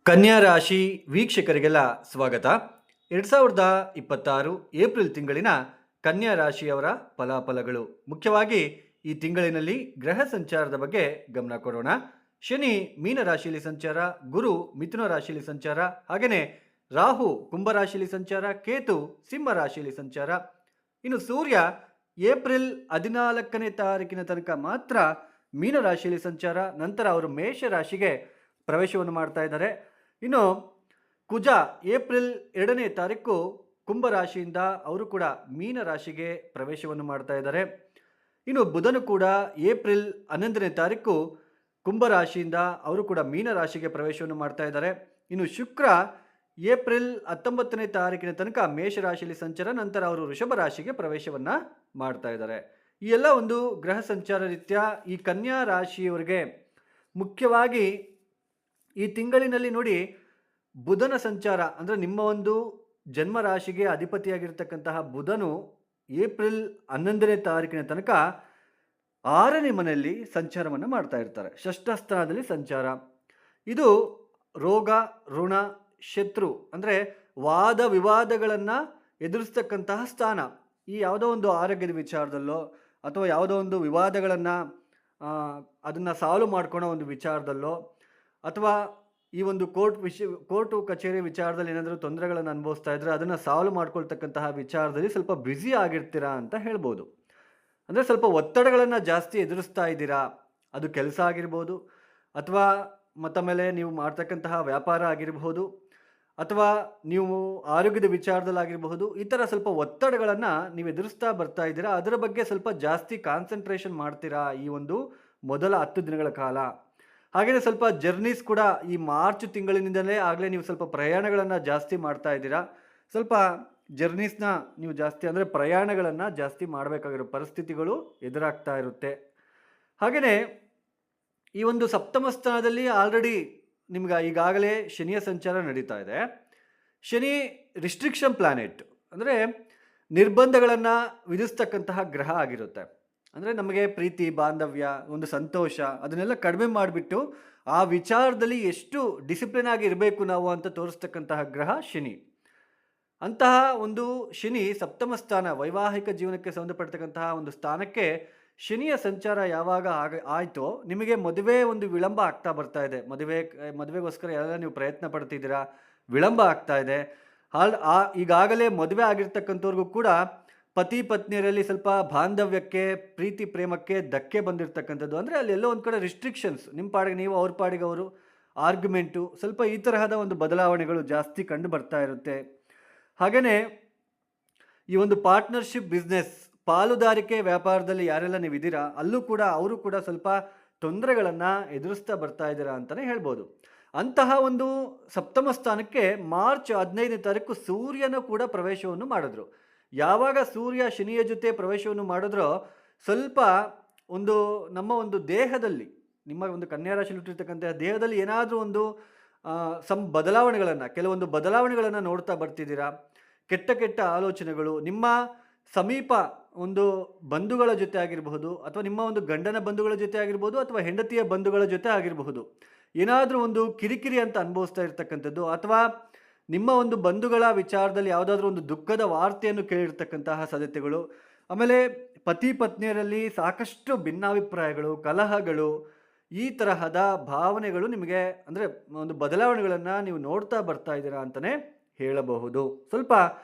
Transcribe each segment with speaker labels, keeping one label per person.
Speaker 1: ಕನ್ಯಾ ರಾಶಿ ವೀಕ್ಷಕರಿಗೆಲ್ಲ ಸ್ವಾಗತ. 2026 ಏಪ್ರಿಲ್ ತಿಂಗಳಿನ ಕನ್ಯಾ ರಾಶಿಯವರ ಫಲಾಫಲಗಳು. ಮುಖ್ಯವಾಗಿ ಈ ತಿಂಗಳಿನಲ್ಲಿ ಗ್ರಹ ಸಂಚಾರದ ಬಗ್ಗೆ ಗಮನ ಕೊಡೋಣ. ಶನಿ ಮೀನ ರಾಶಿಯಲ್ಲಿ ಸಂಚಾರ, ಗುರು ಮಿಥುನ ರಾಶಿಯಲ್ಲಿ ಸಂಚಾರ, ಹಾಗೆಯೇ ರಾಹು ಕುಂಭ ರಾಶಿಯಲ್ಲಿ ಸಂಚಾರ, ಕೇತು ಸಿಂಹ ರಾಶಿಯಲ್ಲಿ ಸಂಚಾರ. ಇನ್ನು ಸೂರ್ಯ ಏಪ್ರಿಲ್ 14ನೇ ತಾರೀಕಿನ ತನಕ ಮಾತ್ರ ಮೀನ ರಾಶಿಯಲ್ಲಿ ಸಂಚಾರ, ನಂತರ ಅವರು ಮೇಷ ರಾಶಿಗೆ ಪ್ರವೇಶವನ್ನು ಮಾಡ್ತಾ ಇದ್ದಾರೆ. ಇನ್ನು ಕುಜ ಏಪ್ರಿಲ್ 2ನೇ ತಾರೀಕು ಕುಂಭ ರಾಶಿಯಿಂದ ಅವರು ಕೂಡ ಮೀನ ರಾಶಿಗೆ ಪ್ರವೇಶವನ್ನು ಮಾಡ್ತಾ ಇದ್ದಾರೆ. ಇನ್ನು ಬುಧನು ಕೂಡ ಏಪ್ರಿಲ್ 11ನೇ ತಾರೀಕು ಕುಂಭ ರಾಶಿಯಿಂದ ಅವರು ಕೂಡ ಮೀನ ರಾಶಿಗೆ ಪ್ರವೇಶವನ್ನು ಮಾಡ್ತಾ ಇದ್ದಾರೆ. ಇನ್ನು ಶುಕ್ರ ಏಪ್ರಿಲ್ 19ನೇ ತಾರೀಕಿನ ತನಕ ಮೇಷ ರಾಶಿಯಲ್ಲಿ ಸಂಚಾರ, ನಂತರ ಅವರು ವೃಷಭ ರಾಶಿಗೆ ಪ್ರವೇಶವನ್ನು ಮಾಡ್ತಾ ಇದ್ದಾರೆ. ಈ ಎಲ್ಲ ಒಂದು ಗ್ರಹ ಸಂಚಾರ ರೀತ್ಯ ಈ ಕನ್ಯಾ ರಾಶಿಯವರಿಗೆ ಮುಖ್ಯವಾಗಿ ಈ ತಿಂಗಳಿನಲ್ಲಿ ನೋಡಿ, ಬುಧನ ಸಂಚಾರ ಅಂದರೆ ನಿಮ್ಮ ಒಂದು ಜನ್ಮ ರಾಶಿಗೆ ಅಧಿಪತಿಯಾಗಿರ್ತಕ್ಕಂತಹ ಬುಧನು ಏಪ್ರಿಲ್ 11ನೇ ತಾರೀಕಿನ ತನಕ 6ನೇ ಮನೆಯಲ್ಲಿ ಸಂಚಾರವನ್ನು ಮಾಡ್ತಾ ಇರ್ತಾರೆ. ಷಷ್ಠ ಸ್ಥಾನದಲ್ಲಿ ಸಂಚಾರ. ಇದು ರೋಗ, ಋಣ, ಶತ್ರು ಅಂದರೆ ವಾದ ವಿವಾದಗಳನ್ನು ಎದುರಿಸ್ತಕ್ಕಂತಹ ಸ್ಥಾನ. ಈ ಯಾವುದೋ ಒಂದು ಆರೋಗ್ಯದ ವಿಚಾರದಲ್ಲೋ ಅಥವಾ ಯಾವುದೋ ಒಂದು ವಿವಾದಗಳನ್ನು ಅದನ್ನು ಸಾಲ್ವ್ ಮಾಡ್ಕೊಳೋ ಒಂದು ವಿಚಾರದಲ್ಲೋ ಅಥವಾ ಈ ಒಂದು ಕೋರ್ಟು ಕಚೇರಿ ವಿಚಾರದಲ್ಲಿ ಏನಾದರೂ ತೊಂದರೆಗಳನ್ನು ಅನುಭವಿಸ್ತಾ ಇದ್ದರೆ ಅದನ್ನು ಸಾಲ್ವ್ ಮಾಡ್ಕೊಳ್ತಕ್ಕಂತಹ ವಿಚಾರದಲ್ಲಿ ಸ್ವಲ್ಪ ಬ್ಯುಸಿ ಆಗಿರ್ತೀರಾ ಅಂತ ಹೇಳ್ಬೋದು. ಅಂದರೆ ಸ್ವಲ್ಪ ಒತ್ತಡಗಳನ್ನು ಜಾಸ್ತಿ ಎದುರಿಸ್ತಾ ಇದ್ದೀರಾ. ಅದು ಕೆಲಸ ಆಗಿರ್ಬೋದು, ಅಥವಾ ಮೇಲೆ ನೀವು ಮಾಡ್ತಕ್ಕಂತಹ ವ್ಯಾಪಾರ ಆಗಿರಬಹುದು, ಅಥವಾ ನೀವು ಆರೋಗ್ಯದ ವಿಚಾರದಲ್ಲಾಗಿರಬಹುದು. ಈ ಥರ ಸ್ವಲ್ಪ ಒತ್ತಡಗಳನ್ನು ನೀವು ಎದುರಿಸ್ತಾ ಬರ್ತಾ ಇದ್ದೀರಾ. ಅದರ ಬಗ್ಗೆ ಸ್ವಲ್ಪ ಜಾಸ್ತಿ ಕಾನ್ಸಂಟ್ರೇಷನ್ ಮಾಡ್ತೀರಾ ಈ ಒಂದು ಮೊದಲ 10 ದಿನಗಳ ಕಾಲ. ಹಾಗೆಯೇ ಸ್ವಲ್ಪ ಜರ್ನೀಸ್ ಕೂಡ ಈ ಮಾರ್ಚ್ ತಿಂಗಳಿನಿಂದಲೇ ಆಗಲೇ ನೀವು ಸ್ವಲ್ಪ ಪ್ರಯಾಣಗಳನ್ನು ಜಾಸ್ತಿ ಮಾಡ್ತಾ ಇದ್ದೀರಾ. ಸ್ವಲ್ಪ ಜರ್ನೀಸ್ನ ನೀವು ಜಾಸ್ತಿ ಅಂದರೆ ಪ್ರಯಾಣಗಳನ್ನು ಜಾಸ್ತಿ ಮಾಡಬೇಕಾಗಿರೋ ಪರಿಸ್ಥಿತಿಗಳು ಎದುರಾಗ್ತಾ ಇರುತ್ತೆ. ಹಾಗೆಯೇ ಈ ಒಂದು ಸಪ್ತಮ ಸ್ಥಾನದಲ್ಲಿ ಆಲ್ರೆಡಿ ನಿಮ್ಗೆ ಈಗಾಗಲೇ ಶನಿಯ ಸಂಚಾರ ನಡೀತಾ ಇದೆ. ಶನಿ ರಿಸ್ಟ್ರಿಕ್ಷನ್ ಪ್ಲಾನೆಟ್ ಅಂದರೆ ನಿರ್ಬಂಧಗಳನ್ನು ವಿಧಿಸ್ತಕ್ಕಂತಹ ಗ್ರಹ ಆಗಿರುತ್ತೆ. ಅಂದರೆ ನಮಗೆ ಪ್ರೀತಿ, ಬಾಂಧವ್ಯ, ಒಂದು ಸಂತೋಷ ಅದನ್ನೆಲ್ಲ ಕಡಿಮೆ ಮಾಡಿಬಿಟ್ಟು ಆ ವಿಚಾರದಲ್ಲಿ ಎಷ್ಟು ಡಿಸಿಪ್ಲಿನ್ ಆಗಿ ಇರಬೇಕು ನಾವು ಅಂತ ತೋರಿಸ್ತಕ್ಕಂತಹ ಗ್ರಹ ಶನಿ. ಅಂತಹ ಒಂದು ಶನಿ ಸಪ್ತಮ ಸ್ಥಾನ, ವೈವಾಹಿಕ ಜೀವನಕ್ಕೆ ಸಂಬಂಧಪಡ್ತಕ್ಕಂತಹ ಒಂದು ಸ್ಥಾನಕ್ಕೆ ಶನಿಯ ಸಂಚಾರ ಯಾವಾಗ ಆಯಿತೋ ನಿಮಗೆ ಮದುವೆ ಒಂದು ವಿಳಂಬ ಆಗ್ತಾ ಬರ್ತಾ ಇದೆ. ಮದುವೆಗೋಸ್ಕರ ಎಲ್ಲ ನೀವು ಪ್ರಯತ್ನ ಪಡ್ತಿದ್ದೀರಾ, ವಿಳಂಬ ಆಗ್ತಾ ಇದೆ. ಈಗಾಗಲೇ ಮದುವೆ ಆಗಿರ್ತಕ್ಕಂಥವ್ರಿಗೂ ಕೂಡ ಪತಿ ಪತ್ನಿಯರಲ್ಲಿ ಸ್ವಲ್ಪ ಬಾಂಧವ್ಯಕ್ಕೆ, ಪ್ರೀತಿ ಪ್ರೇಮಕ್ಕೆ ಧಕ್ಕೆ ಬಂದಿರತಕ್ಕಂಥದ್ದು. ಅಂದರೆ ಅಲ್ಲಿ ಎಲ್ಲೋ ಒಂದು ಕಡೆ ರಿಸ್ಟ್ರಿಕ್ಷನ್ಸ್, ನಿಮ್ಮ ಪಾಡಿಗೆ ನೀವು, ಅವ್ರ ಪಾಡಿಗೆ ಅವರು, ಆರ್ಗ್ಯುಮೆಂಟು, ಸ್ವಲ್ಪ ಈ ತರಹದ ಒಂದು ಬದಲಾವಣೆಗಳು ಜಾಸ್ತಿ ಕಂಡು ಬರ್ತಾ ಇರುತ್ತೆ. ಹಾಗೆಯೇ ಈ ಒಂದು ಪಾರ್ಟ್ನರ್ಶಿಪ್ ಬಿಸ್ನೆಸ್, ಪಾಲುದಾರಿಕೆ ವ್ಯಾಪಾರದಲ್ಲಿ ಯಾರೆಲ್ಲ ನೀವು ಇದ್ದೀರಾ ಅಲ್ಲೂ ಕೂಡ ಅವರು ಕೂಡ ಸ್ವಲ್ಪ ತೊಂದರೆಗಳನ್ನು ಎದುರಿಸ್ತಾ ಬರ್ತಾ ಇದ್ದೀರಾ ಅಂತಲೇ ಹೇಳ್ಬೋದು. ಅಂತಹ ಒಂದು ಸಪ್ತಮ ಸ್ಥಾನಕ್ಕೆ ಮಾರ್ಚ್ 15ನೇ ತಾರೀಕು ಸೂರ್ಯನ ಕೂಡ ಪ್ರವೇಶವನ್ನು ಮಾಡಿದ್ರು. ಯಾವಾಗ ಸೂರ್ಯ ಶನಿಯ ಜೊತೆ ಪ್ರವೇಶವನ್ನು ಮಾಡಿದ್ರೋ ಸ್ವಲ್ಪ ಒಂದು ನಮ್ಮ ಒಂದು ದೇಹದಲ್ಲಿ, ನಿಮ್ಮ ಒಂದು ಕನ್ಯಾ ರಾಶಿಯಲ್ಲಿ ಹುಟ್ಟಿರ್ತಕ್ಕಂಥ ದೇಹದಲ್ಲಿ ಏನಾದರೂ ಒಂದು ಕೆಲವೊಂದು ಬದಲಾವಣೆಗಳನ್ನು ನೋಡ್ತಾ ಬರ್ತಿದ್ದೀರಾ. ಕೆಟ್ಟ ಕೆಟ್ಟ ಆಲೋಚನೆಗಳು ನಿಮ್ಮ ಸಮೀಪ ಒಂದು ಬಂಧುಗಳ ಜೊತೆ ಆಗಿರಬಹುದು, ಅಥವಾ ನಿಮ್ಮ ಒಂದು ಗಂಡನ ಬಂಧುಗಳ ಜೊತೆ ಆಗಿರ್ಬೋದು, ಅಥವಾ ಹೆಂಡತಿಯ ಬಂಧುಗಳ ಜೊತೆ ಆಗಿರಬಹುದು, ಏನಾದರೂ ಒಂದು ಕಿರಿಕಿರಿ ಅಂತ ಅನುಭವಿಸ್ತಾ ಇರ್ತಕ್ಕಂಥದ್ದು, ಅಥವಾ ನಿಮ್ಮ ಒಂದು ಬಂಧುಗಳ ವಿಚಾರದಲ್ಲಿ ಯಾವುದಾದ್ರೂ ಒಂದು ದುಃಖದ ವಾರ್ತೆಯನ್ನು ಕೇಳಿರ್ತಕ್ಕಂತಹ ಸಾಧ್ಯತೆಗಳು. ಆಮೇಲೆ ಪತಿ ಪತ್ನಿಯರಲ್ಲಿ ಸಾಕಷ್ಟು ಭಿನ್ನಾಭಿಪ್ರಾಯಗಳು, ಕಲಹಗಳು, ಈ ತರಹದ ಭಾವನೆಗಳು ನಿಮಗೆ ಅಂದರೆ ಒಂದು ಬದಲಾವಣೆಗಳನ್ನು ನೀವು ನೋಡ್ತಾ ಬರ್ತಾ ಇದ್ದೀರಾ ಅಂತಲೇ ಹೇಳಬಹುದು. ಸ್ವಲ್ಪ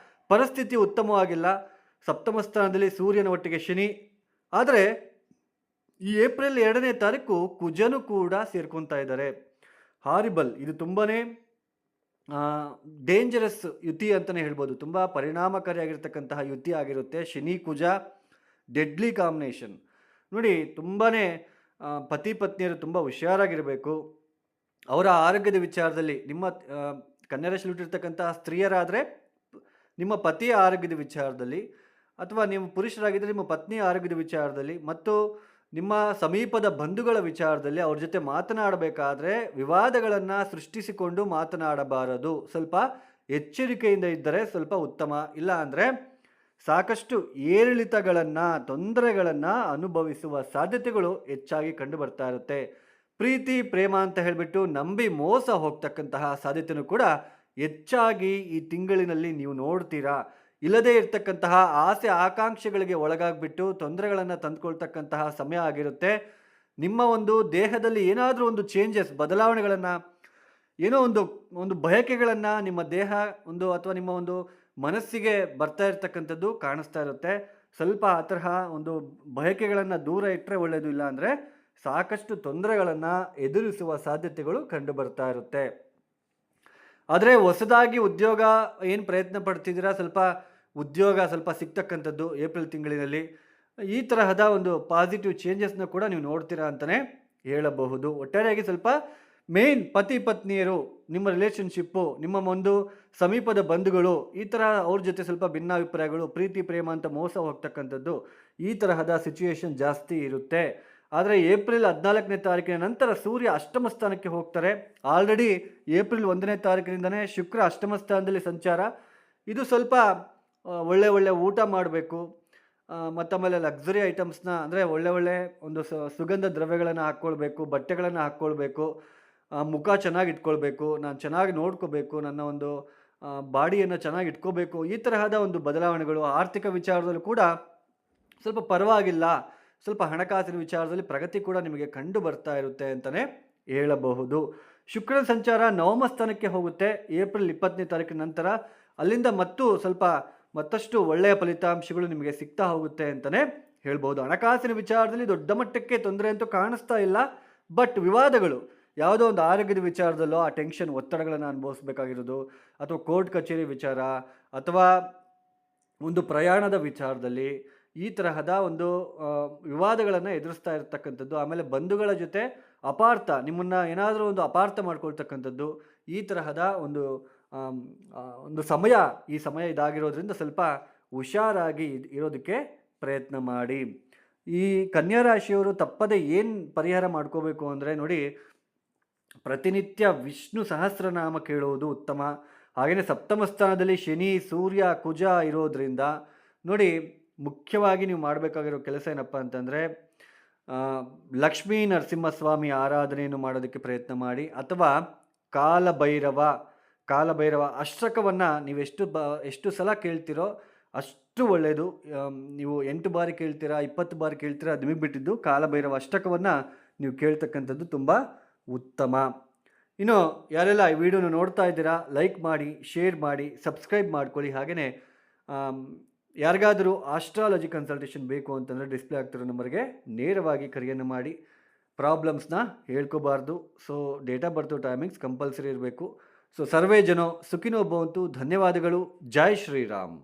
Speaker 1: ಪರಿಸ್ಥಿತಿ ಉತ್ತಮವಾಗಿಲ್ಲ. ಸಪ್ತಮ ಸ್ಥಾನದಲ್ಲಿ ಸೂರ್ಯನ ಒಟ್ಟಿಗೆ ಶನಿ. ಆದರೆ ಈ ಏಪ್ರಿಲ್ 2ನೇ ತಾರೀಕು ಕುಜನು ಕೂಡ ಸೇರ್ಕೊತಾ ಇದ್ದಾರೆ. ಹಾರಿಬಲ್. ಇದು ತುಂಬಾ ಡೇಂಜರಸ್ ಯುತಿ ಅಂತಲೇ ಹೇಳ್ಬೋದು. ತುಂಬ ಪರಿಣಾಮಕಾರಿಯಾಗಿರ್ತಕ್ಕಂತಹ ಯುತಿ ಆಗಿರುತ್ತೆ. ಶನಿ ಕುಜ ಡೆಡ್ಲಿ ಕಾಂಬಿನೇಷನ್. ನೋಡಿ, ತುಂಬಾ ಪತಿ ಪತ್ನಿಯರು ತುಂಬ ಹುಷಾರಾಗಿರಬೇಕು. ಅವರ ಆರೋಗ್ಯದ ವಿಚಾರದಲ್ಲಿ, ನಿಮ್ಮ ಕನ್ಯಾ ರಾಶಿಯಲ್ಲಿ ಹುಟ್ಟಿರ್ತಕ್ಕಂತಹ ಸ್ತ್ರೀಯರಾದರೆ ನಿಮ್ಮ ಪತಿಯ ಆರೋಗ್ಯದ ವಿಚಾರದಲ್ಲಿ, ಅಥವಾ ನೀವು ಪುರುಷರಾಗಿದ್ದರೆ ನಿಮ್ಮ ಪತ್ನಿಯ ಆರೋಗ್ಯದ ವಿಚಾರದಲ್ಲಿ, ಮತ್ತು ನಿಮ್ಮ ಸಮೀಪದ ಬಂಧುಗಳ ವಿಚಾರದಲ್ಲಿ ಅವ್ರ ಜೊತೆ ಮಾತನಾಡಬೇಕಾದ್ರೆ ವಿವಾದಗಳನ್ನು ಸೃಷ್ಟಿಸಿಕೊಂಡು ಮಾತನಾಡಬಾರದು. ಸ್ವಲ್ಪ ಎಚ್ಚರಿಕೆಯಿಂದ ಇದ್ದರೆ ಸ್ವಲ್ಪ ಉತ್ತಮ. ಇಲ್ಲ ಅಂದರೆ ಸಾಕಷ್ಟು ಏರಿಳಿತಗಳನ್ನು, ತೊಂದರೆಗಳನ್ನು ಅನುಭವಿಸುವ ಸಾಧ್ಯತೆಗಳು ಹೆಚ್ಚಾಗಿ ಕಂಡು ಬರ್ತಾ ಇರುತ್ತೆ. ಪ್ರೀತಿ ಪ್ರೇಮ ಅಂತ ಹೇಳಿಬಿಟ್ಟು ನಂಬಿ ಮೋಸ ಹೋಗ್ತಕ್ಕಂತಹ ಸಾಧ್ಯತೆಯೂ ಕೂಡ ಹೆಚ್ಚಾಗಿ ಈ ತಿಂಗಳಿನಲ್ಲಿ ನೀವು ನೋಡ್ತೀರಾ. ಇಲ್ಲದೇ ಇರತಕ್ಕಂತಹ ಆಸೆ ಆಕಾಂಕ್ಷೆಗಳಿಗೆ ಒಳಗಾಗ್ಬಿಟ್ಟು ತೊಂದರೆಗಳನ್ನು ತಂದುಕೊಳ್ತಕ್ಕಂತಹ ಸಮಯ ಆಗಿರುತ್ತೆ. ನಿಮ್ಮ ಒಂದು ದೇಹದಲ್ಲಿ ಏನಾದರೂ ಒಂದು ಚೇಂಜಸ್ ಬದಲಾವಣೆಗಳನ್ನು, ಏನೋ ಒಂದು ಒಂದು ಬಯಕೆಗಳನ್ನು ನಿಮ್ಮ ದೇಹ ಒಂದು ಅಥವಾ ನಿಮ್ಮ ಒಂದು ಮನಸ್ಸಿಗೆ ಬರ್ತಾ ಇರ್ತಕ್ಕಂಥದ್ದು ಕಾಣಿಸ್ತಾ ಇರುತ್ತೆ. ಸ್ವಲ್ಪ ಆ ತರಹ ಒಂದು ಬಯಕೆಗಳನ್ನು ದೂರ ಇಟ್ಟರೆ ಒಳ್ಳೆಯದು, ಇಲ್ಲ ಅಂದರೆ ಸಾಕಷ್ಟು ತೊಂದರೆಗಳನ್ನು ಎದುರಿಸುವ ಸಾಧ್ಯತೆಗಳು ಕಂಡು ಬರ್ತಾ ಇರುತ್ತೆ. ಆದರೆ ಹೊಸದಾಗಿ ಉದ್ಯೋಗ ಏನು ಪ್ರಯತ್ನ ಪಡ್ತಿದ್ದೀರಾ, ಸ್ವಲ್ಪ ಸಿಗ್ತಕ್ಕಂಥದ್ದು ಏಪ್ರಿಲ್ ತಿಂಗಳಿನಲ್ಲಿ ಈ ತರಹದ ಒಂದು ಪಾಸಿಟಿವ್ ಚೇಂಜಸ್ನ ಕೂಡ ನೀವು ನೋಡ್ತೀರಾ ಅಂತಲೇ ಹೇಳಬಹುದು. ಒಟ್ಟಾರೆಯಾಗಿ ಸ್ವಲ್ಪ ಮೇನ್ ಪತಿ ಪತ್ನಿಯರು, ನಿಮ್ಮ ರಿಲೇಷನ್ಶಿಪ್ಪು, ನಿಮ್ಮ ಒಂದು ಸಮೀಪದ ಬಂಧುಗಳು, ಈ ಥರ ಅವ್ರ ಜೊತೆ ಸ್ವಲ್ಪ ಭಿನ್ನಾಭಿಪ್ರಾಯಗಳು, ಪ್ರೀತಿ ಪ್ರೇಮ ಅಂತ ಮೋಸ ಹೋಗ್ತಕ್ಕಂಥದ್ದು, ಈ ತರಹದ ಸಿಚುಯೇಷನ್ ಜಾಸ್ತಿ ಇರುತ್ತೆ. ಆದರೆ ಏಪ್ರಿಲ್ 14ನೇ ತಾರೀಕಿನ ನಂತರ ಸೂರ್ಯ ಅಷ್ಟಮ ಸ್ಥಾನಕ್ಕೆ ಹೋಗ್ತಾರೆ. ಆಲ್ರೆಡಿ ಏಪ್ರಿಲ್ 1ನೇ ತಾರೀಕಿನಿಂದನೇ ಶುಕ್ರ ಅಷ್ಟಮ ಸ್ಥಾನದಲ್ಲಿ ಸಂಚಾರ. ಇದು ಸ್ವಲ್ಪ ಒಳ್ಳೆ ಊಟ ಮಾಡಬೇಕು, ಮತ್ತು ಆಮೇಲೆ ಲಕ್ಸುರಿ ಐಟಮ್ಸ್ನ ಅಂದರೆ ಒಳ್ಳೆ ಒಂದು ಸುಗಂಧ ದ್ರವ್ಯಗಳನ್ನು ಹಾಕ್ಕೊಳ್ಬೇಕು, ಬಟ್ಟೆಗಳನ್ನು ಹಾಕ್ಕೊಳ್ಬೇಕು, ಮುಖ ಚೆನ್ನಾಗಿ ಇಟ್ಕೊಳ್ಬೇಕು, ನಾನು ಚೆನ್ನಾಗಿ ನೋಡ್ಕೋಬೇಕು, ನನ್ನ ಒಂದು ಬಾಡಿಯನ್ನು ಚೆನ್ನಾಗಿ ಇಟ್ಕೋಬೇಕು. ಈ ತರಹದ ಒಂದು ಬದಲಾವಣೆಗಳು ಆರ್ಥಿಕ ವಿಚಾರದಲ್ಲೂ ಕೂಡ ಸ್ವಲ್ಪ ಪರವಾಗಿಲ್ಲ, ಸ್ವಲ್ಪ ಹಣಕಾಸಿನ ವಿಚಾರದಲ್ಲಿ ಪ್ರಗತಿ ಕೂಡ ನಿಮಗೆ ಕಂಡು ಬರ್ತಾ ಇರುತ್ತೆ ಅಂತಲೇ ಹೇಳಬಹುದು. ಶುಕ್ರನ ಸಂಚಾರ ನವಮ ಸ್ಥಾನಕ್ಕೆ ಹೋಗುತ್ತೆ ಏಪ್ರಿಲ್ 20ನೇ ತಾರೀಕಿನ ನಂತರ. ಅಲ್ಲಿಂದ ಮತ್ತಷ್ಟು ಒಳ್ಳೆಯ ಫಲಿತಾಂಶಗಳು ನಿಮಗೆ ಸಿಗ್ತಾ ಹೋಗುತ್ತೆ ಅಂತಲೇ ಹೇಳ್ಬೋದು. ಹಣಕಾಸಿನ ವಿಚಾರದಲ್ಲಿ ದೊಡ್ಡ ಮಟ್ಟಕ್ಕೆ ತೊಂದರೆ ಅಂತೂ ಕಾಣಿಸ್ತಾ ಇಲ್ಲ, ಬಟ್ ವಿವಾದಗಳು ಯಾವುದೋ ಒಂದು ಆರೋಗ್ಯದ ವಿಚಾರದಲ್ಲೋ ಆ ಟೆನ್ಷನ್ ಒತ್ತಡಗಳನ್ನು ಅನುಭವಿಸ್ಬೇಕಾಗಿರೋದು, ಅಥವಾ ಕೋರ್ಟ್ ಕಚೇರಿ ವಿಚಾರ, ಅಥವಾ ಒಂದು ಪ್ರಯಾಣದ ವಿಚಾರದಲ್ಲಿ ಈ ತರಹದ ಒಂದು ವಿವಾದಗಳನ್ನು ಎದುರಿಸ್ತಾ ಇರತಕ್ಕಂಥದ್ದು. ಆಮೇಲೆ ಬಂಧುಗಳ ಜೊತೆ ನಿಮ್ಮನ್ನು ಏನಾದರೂ ಒಂದು ಅಪಾರ್ಥ ಮಾಡ್ಕೊಳ್ತಕ್ಕಂಥದ್ದು, ಈ ತರಹದ ಒಂದು ಸಮಯ, ಈ ಸಮಯ ಇದಾಗಿರೋದ್ರಿಂದ ಸ್ವಲ್ಪ ಹುಷಾರಾಗಿ ಇರೋದಕ್ಕೆ ಪ್ರಯತ್ನ ಮಾಡಿ. ಈ ಕನ್ಯಾ ರಾಶಿಯವರು ತಪ್ಪದೆ ಏನು ಪರಿಹಾರ ಮಾಡ್ಕೋಬೇಕು ಅಂದರೆ ನೋಡಿ, ಪ್ರತಿನಿತ್ಯ ವಿಷ್ಣು ಸಹಸ್ರನಾಮ ಕೇಳುವುದು ಉತ್ತಮ. ಹಾಗೆಯೇ ಸಪ್ತಮ ಸ್ಥಾನದಲ್ಲಿ ಶನಿ ಸೂರ್ಯ ಕುಜ ಇರೋದ್ರಿಂದ ನೋಡಿ, ಮುಖ್ಯವಾಗಿ ನೀವು ಮಾಡಬೇಕಾಗಿರೋ ಕೆಲಸ ಏನಪ್ಪ ಅಂತಂದರೆ, ಲಕ್ಷ್ಮೀ ನರಸಿಂಹಸ್ವಾಮಿ ಆರಾಧನೆಯನ್ನು ಮಾಡೋದಕ್ಕೆ ಪ್ರಯತ್ನ ಮಾಡಿ, ಅಥವಾ ಕಾಲಭೈರವ ಅಷ್ಟಕವನ್ನು ನೀವು ಎಷ್ಟು ಸಲ ಕೇಳ್ತಿರೋ ಅಷ್ಟು ಒಳ್ಳೆಯದು. ನೀವು 8 ಬಾರಿ ಕೇಳ್ತೀರಾ, 20 ಬಾರಿ ಕೇಳ್ತೀರಾ, ಅದು ನಿಮಗೆ ಬಿಟ್ಟಿದ್ದು. ಕಾಲಭೈರವ ಅಷ್ಟಕವನ್ನು ನೀವು ಕೇಳ್ತಕ್ಕಂಥದ್ದು ತುಂಬ ಉತ್ತಮ. ಇನ್ನು ಯಾರೆಲ್ಲ ಈ ವಿಡಿಯೋನ ನೋಡ್ತಾ ಇದ್ದೀರಾ, ಲೈಕ್ ಮಾಡಿ, ಶೇರ್ ಮಾಡಿ, ಸಬ್ಸ್ಕ್ರೈಬ್ ಮಾಡ್ಕೊಳ್ಳಿ. ಹಾಗೆಯೇ ಯಾರಿಗಾದರೂ ಆಸ್ಟ್ರಾಲಜಿ ಕನ್ಸಲ್ಟೇಷನ್ ಬೇಕು ಅಂತಂದರೆ ಡಿಸ್ಪ್ಲೇ ಆಗ್ತಿರೋ ನಂಬರ್ಗೆ ನೇರವಾಗಿ ಕರೆಯನ್ನು ಮಾಡಿ. ಪ್ರಾಬ್ಲಮ್ಸ್ನ ಹೇಳ್ಕೋಬಾರ್ದು. So date of birth timings compulsory ಇರಬೇಕು. ಸೊ ಸರ್ವೇ ಜನೋ ಸುಖಿನೋ ಭವಂತು. ಧನ್ಯವಾದಗಳು. ಜೈ ಶ್ರೀರಾಮ್.